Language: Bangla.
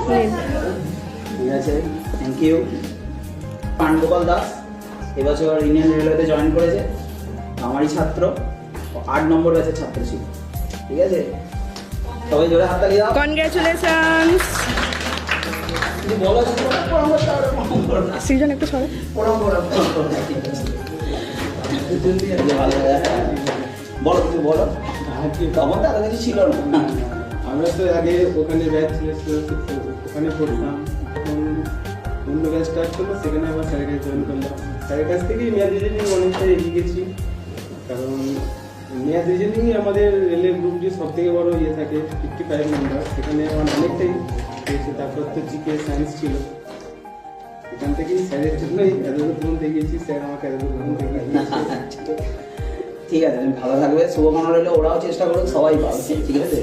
ঠিক আছে, থ্যাংক ইউ। পান্ডগোপাল দাস এবছর ইন্ডিয়ান রেলওয়েতে জয়েন করেছে, আমারই ছাত্র, 8 নম্বর ব্যাচের ছাত্র ছিল। ঠিক আছে, সবাই জোরে হাততালি দাও। কনগ্রাচুলেশনস। বলো সৃজন একটু সরে। বলো তুমি বলো, তখন তো এত কিছু ছিল না। আমরা তো আগে ওখানে ব্যাচ ছিল, ওখানে পড়তাম। এখন অন্য ব্যাচ স্টার্ট করলো, সেখানে আবার স্যারের কাছে জয়েন করলাম। স্যারের কাছ থেকেই মেয়াদ রিজনিং অনেকটা এগিয়ে গেছি, কারণ মেয়াদ রিজনিং আমাদের রেলের গ্রুপটি সব থেকে বড় ইয়ে থাকে, 55 নাম্বার, সেখানে আমার অনেকটাই পেয়েছে। তারপর তো জিকে সায়েন্স ছিল, এখান থেকেই স্যারের জন্যই এতদূর পর্যন্ত এগিয়েছি, স্যার আমাকে এতদূর পর্যন্ত এগিয়েছি। ঠিক আছে, তুমি ভালো থাকবে, শুভকামনা রইলো। ওরাও চেষ্টা করুক, সবাই পাবে। ঠিক আছে।